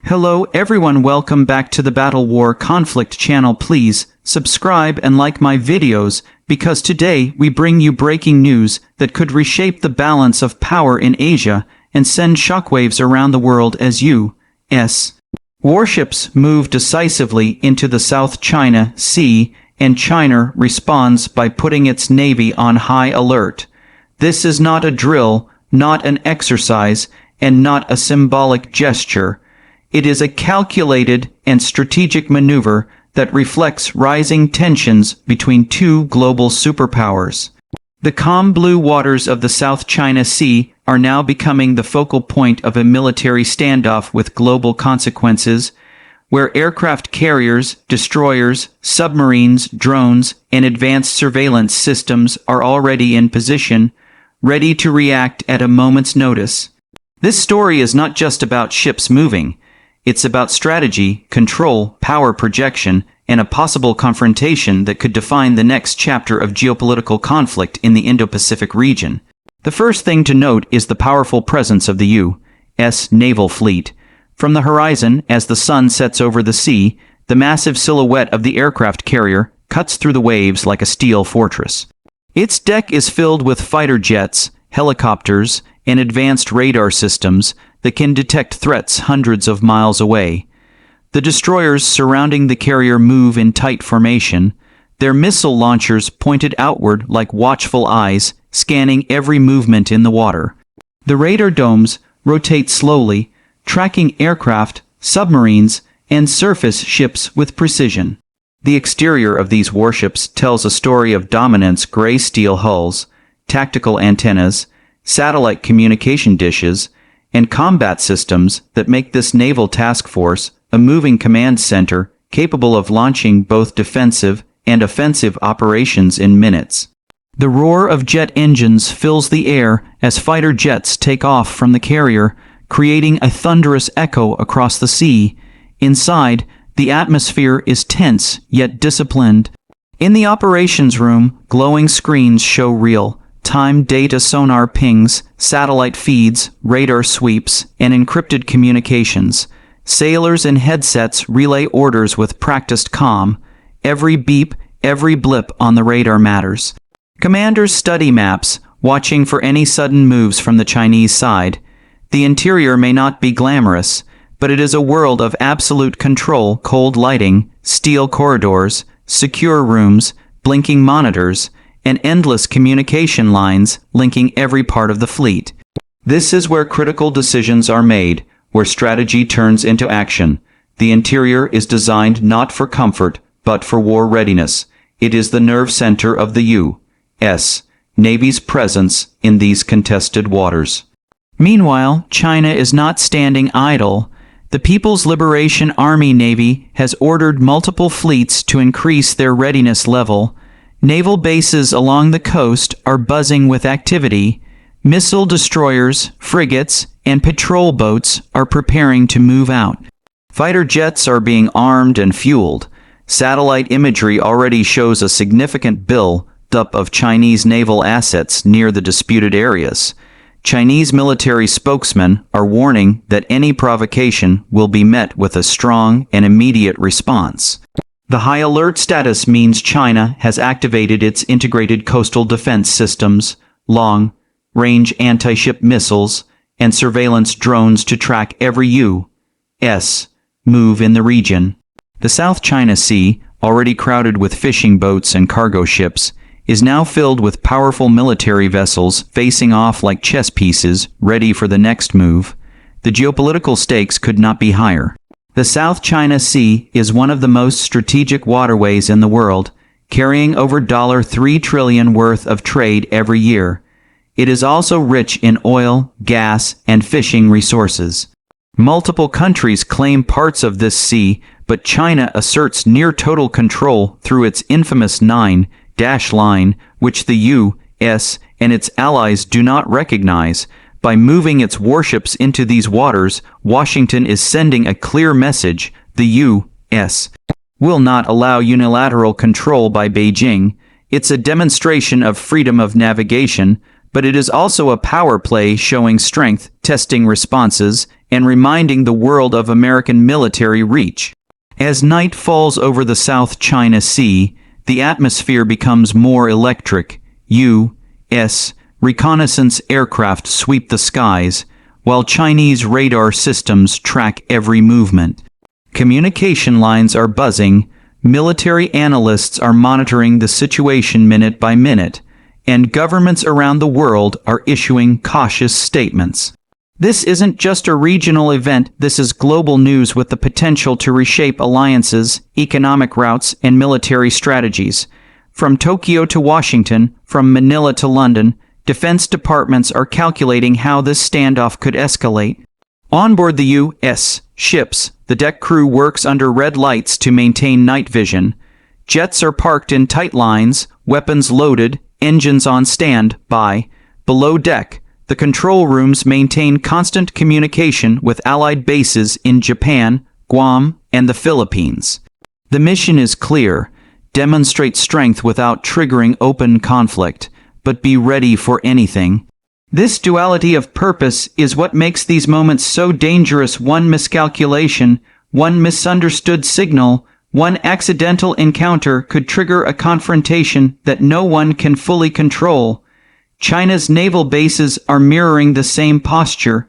Hello everyone, welcome back to the Battle War Conflict channel. Please subscribe and like my videos, because today we bring you breaking news that could reshape the balance of power in Asia and send shockwaves around the world as U.S. warships move decisively into the South China Sea, and China responds by putting its navy on high alert. This is not a drill, not an exercise, and not a symbolic gesture. It is a calculated and strategic maneuver that reflects rising tensions between two global superpowers. The calm blue waters of the South China Sea are now becoming the focal point of a military standoff with global consequences, where aircraft carriers, destroyers, submarines, drones, and advanced surveillance systems are already in position, ready to react at a moment's notice. This story is not just about ships moving. It's about strategy, control, power projection, and a possible confrontation that could define the next chapter of geopolitical conflict in the Indo Pacific region. The first thing to note is the powerful presence of the U.S. naval fleet. From the horizon, as the sun sets over the sea, the massive silhouette of the aircraft carrier cuts through the waves like a steel fortress. Its deck is filled with fighter jets, helicopters, and advanced radar systems that can detect threats hundreds of miles away. The destroyers surrounding the carrier move in tight formation, their missile launchers pointed outward like watchful eyes, scanning every movement in the water. The radar domes rotate slowly, tracking aircraft, submarines, and surface ships with precision. The exterior of these warships tells a story of dominance: gray steel hulls, tactical antennas, satellite communication dishes, and combat systems that make this naval task force a moving command center capable of launching both defensive and offensive operations in minutes. The roar of jet engines fills the air as fighter jets take off from the carrier, creating a thunderous echo across the sea. Inside, the atmosphere is tense yet disciplined. In the operations room, glowing screens show real-time data, sonar pings, satellite feeds, radar sweeps, and encrypted communications. Sailors in headsets relay orders with practiced calm. Every beep, every blip on the radar matters. Commanders study maps, watching for any sudden moves from the Chinese side. The interior may not be glamorous, but it is a world of absolute control: cold lighting, steel corridors, secure rooms, blinking monitors, and endless communication lines linking every part of the fleet. This is where critical decisions are made, where strategy turns into action. The interior is designed not for comfort, but for war readiness. It is the nerve center of the U.S. Navy's presence in these contested waters. Meanwhile, China is not standing idle. The People's Liberation Army Navy has ordered multiple fleets to increase their readiness level. Naval bases along the coast are buzzing with activity. Missile destroyers, frigates, and patrol boats are preparing to move out. Fighter jets are being armed and fueled. Satellite imagery already shows a significant build-up of Chinese naval assets near the disputed areas. Chinese military spokesmen are warning that any provocation will be met with a strong and immediate response. The high alert status means China has activated its integrated coastal defense systems, long-range anti-ship missiles, and surveillance drones to track every U.S. move in the region. The South China Sea, already crowded with fishing boats and cargo ships, is now filled with powerful military vessels facing off like chess pieces, ready for the next move. The geopolitical stakes could not be higher. The South China Sea is one of the most strategic waterways in the world, carrying over $3 trillion worth of trade every year. It is also rich in oil, gas, and fishing resources. Multiple countries claim parts of this sea, but China asserts near-total control through its infamous nine-line, which the U.S. and its allies do not recognize. By moving its warships into these waters, Washington is sending a clear message: the U.S. will not allow unilateral control by Beijing. It's a demonstration of freedom of navigation, but it is also a power play showing strength, testing responses, and reminding the world of American military reach. As night falls over the South China Sea, the atmosphere becomes more electric. U.S. reconnaissance aircraft sweep the skies, while Chinese radar systems track every movement. Communication lines are buzzing, military analysts are monitoring the situation minute by minute, and governments around the world are issuing cautious statements. This isn't just a regional event, this is global news with the potential to reshape alliances, economic routes, and military strategies. From Tokyo to Washington, from Manila to London, defense departments are calculating how this standoff could escalate. On board the U.S. ships, the deck crew works under red lights to maintain night vision. Jets are parked in tight lines, weapons loaded, engines on standby. Below deck, the control rooms maintain constant communication with Allied bases in Japan, Guam, and the Philippines. The mission is clear: demonstrate strength without triggering open conflict, but be ready for anything. This duality of purpose is what makes these moments so dangerous. One miscalculation, one misunderstood signal, one accidental encounter could trigger a confrontation that no one can fully control. China's naval bases are mirroring the same posture.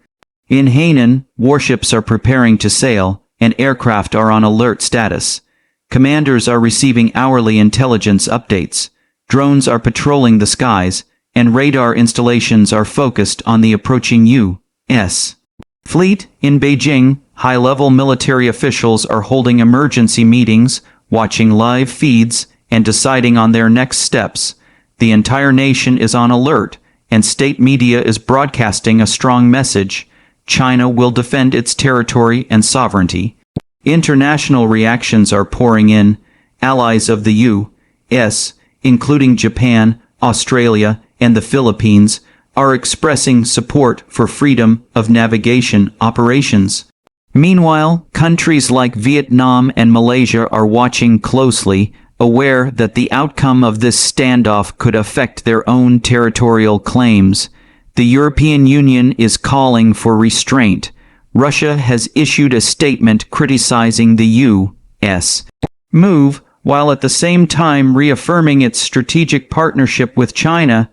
In Hainan, warships are preparing to sail, and aircraft are on alert status. Commanders are receiving hourly intelligence updates. Drones are patrolling the skies, and radar installations are focused on the approaching U.S. fleet. In Beijing, high-level military officials are holding emergency meetings, watching live feeds, and deciding on their next steps. The entire nation is on alert, and state media is broadcasting a strong message: China will defend its territory and sovereignty. International reactions are pouring in. Allies of the U.S., including Japan, Australia, and the Philippines, are expressing support for freedom of navigation operations. Meanwhile, countries like Vietnam and Malaysia are watching closely, aware that the outcome of this standoff could affect their own territorial claims. The European Union is calling for restraint. Russia has issued a statement criticizing the U.S. move, while at the same time reaffirming its strategic partnership with China.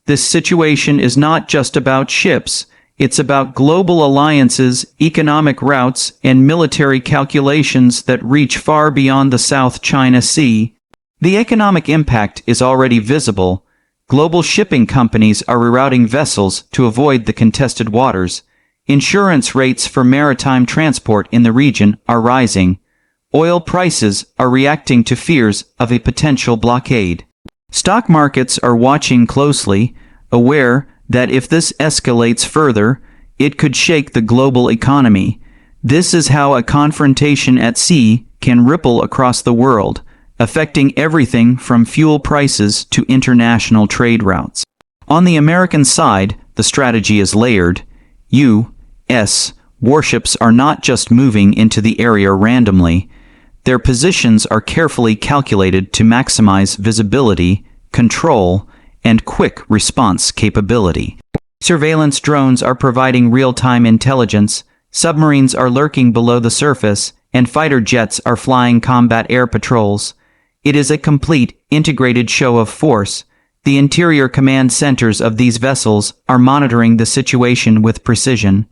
This situation is not just about ships, it's about global alliances, economic routes, and military calculations that reach far beyond the South China Sea. The economic impact is already visible. Global shipping companies are rerouting vessels to avoid the contested waters. Insurance rates for maritime transport in the region are rising. Oil prices are reacting to fears of a potential blockade. Stock markets are watching closely, aware that if this escalates further, it could shake the global economy. This is how a confrontation at sea can ripple across the world, affecting everything from fuel prices to international trade routes. On the American side, the strategy is layered. U.S. warships are not just moving into the area randomly. Their positions are carefully calculated to maximize visibility, control, and quick response capability. Surveillance drones are providing real-time intelligence, submarines are lurking below the surface, and fighter jets are flying combat air patrols. It is a complete, integrated show of force. The interior command centers of these vessels are monitoring the situation with precision.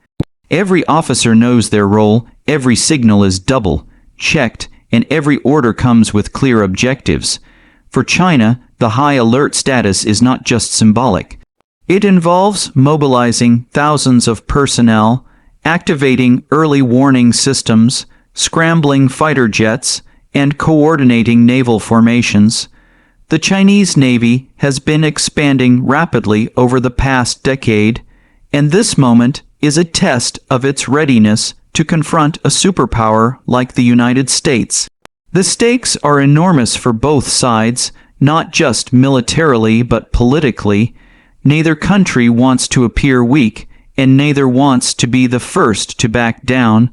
Every officer knows their role, every signal is double-checked, and every order comes with clear objectives. For China, the high alert status is not just symbolic. It involves mobilizing thousands of personnel, activating early warning systems, scrambling fighter jets, and coordinating naval formations. The Chinese Navy has been expanding rapidly over the past decade, and this moment is a test of its readiness to confront a superpower like the United States. The stakes are enormous for both sides, not just militarily but politically. Neither country wants to appear weak, and neither wants to be the first to back down.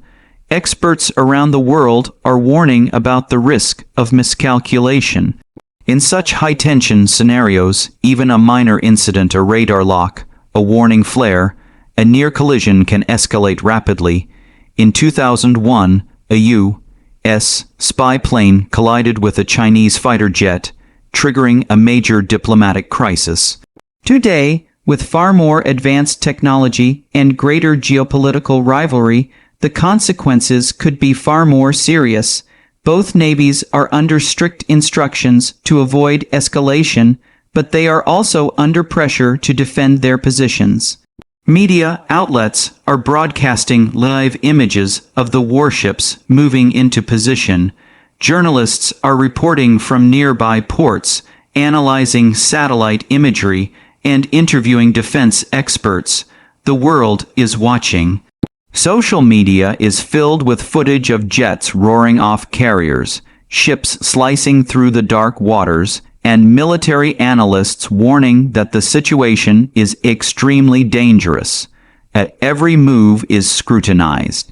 Experts around the world are warning about the risk of miscalculation. In such high-tension scenarios, even a minor incident, a radar lock, a warning flare, A near collision can escalate rapidly. In 2001, a U.S. spy plane collided with a Chinese fighter jet, triggering a major diplomatic crisis. Today, with far more advanced technology and greater geopolitical rivalry, the consequences could be far more serious. Both navies are under strict instructions to avoid escalation, but they are also under pressure to defend their positions. Media outlets are broadcasting live images of the warships moving into position. Journalists are reporting from nearby ports, analyzing satellite imagery, and interviewing defense experts. The world is watching. Social media is filled with footage of jets roaring off carriers, ships slicing through the dark waters, and military analysts warning that the situation is extremely dangerous. Every move is scrutinized.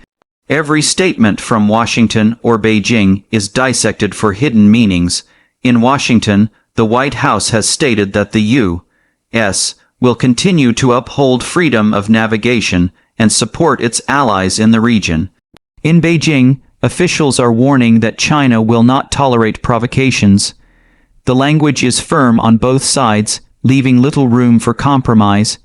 Every statement from Washington or Beijing is dissected for hidden meanings. In Washington, the White House has stated that the U.S. will continue to uphold freedom of navigation and support its allies in the region. In Beijing, officials are warning that China will not tolerate provocations. The language is firm on both sides, leaving little room for compromise.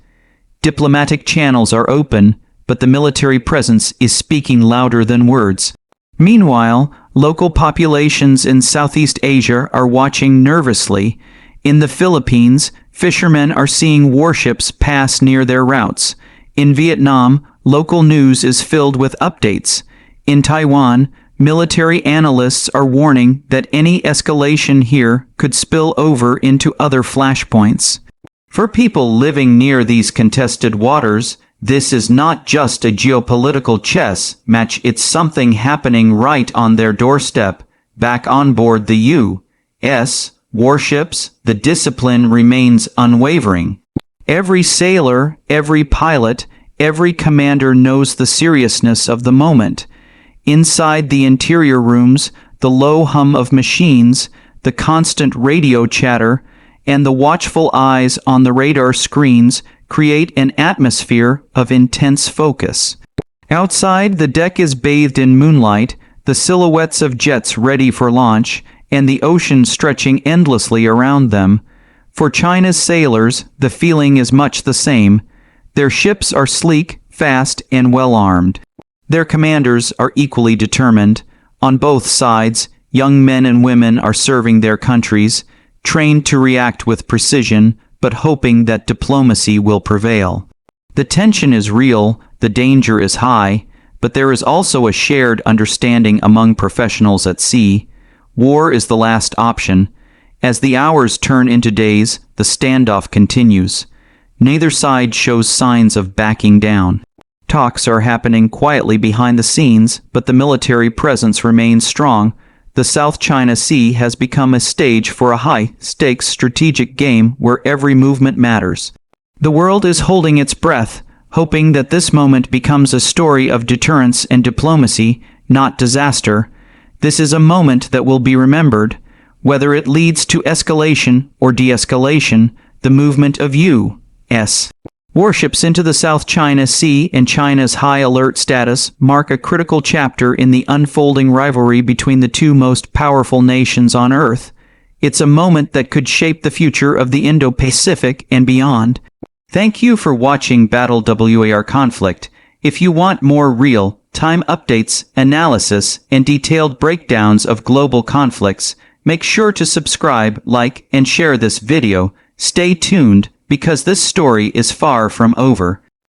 Diplomatic channels are open, but the military presence is speaking louder than words. Meanwhile, local populations in Southeast Asia are watching nervously. In the Philippines, fishermen are seeing warships pass near their routes. In Vietnam, local news is filled with updates. In Taiwan, military analysts are warning that any escalation here could spill over into other flashpoints. For people living near these contested waters, this is not just a geopolitical chess match, it's something happening right on their doorstep. Back on board the U.S. warships, the discipline remains unwavering. Every sailor, every pilot, every commander knows the seriousness of the moment. Inside the interior rooms, the low hum of machines, the constant radio chatter, and the watchful eyes on the radar screens create an atmosphere of intense focus. Outside, the deck is bathed in moonlight, the silhouettes of jets ready for launch, and the ocean stretching endlessly around them. For China's sailors, the feeling is much the same. Their ships are sleek, fast, and well-armed. Their commanders are equally determined. On both sides, young men and women are serving their countries, trained to react with precision, but hoping that diplomacy will prevail. The tension is real, the danger is high, but there is also a shared understanding among professionals at sea. War is the last option. As the hours turn into days, the standoff continues. Neither side shows signs of backing down. Talks are happening quietly behind the scenes, but the military presence remains strong. The South China Sea has become a stage for a high-stakes strategic game where every movement matters. The world is holding its breath, hoping that this moment becomes a story of deterrence and diplomacy, not disaster. This is a moment that will be remembered. Whether it leads to escalation or de-escalation, the movement of U.S. warships into the South China Sea and China's high alert status mark a critical chapter in the unfolding rivalry between the two most powerful nations on Earth. It's a moment that could shape the future of the Indo Pacific and beyond. Thank you for watching Battle WAR Conflict. If you want more real-time updates, analysis, and detailed breakdowns of global conflicts, make sure to subscribe, like, and share this video. Stay tuned, because this story is far from over.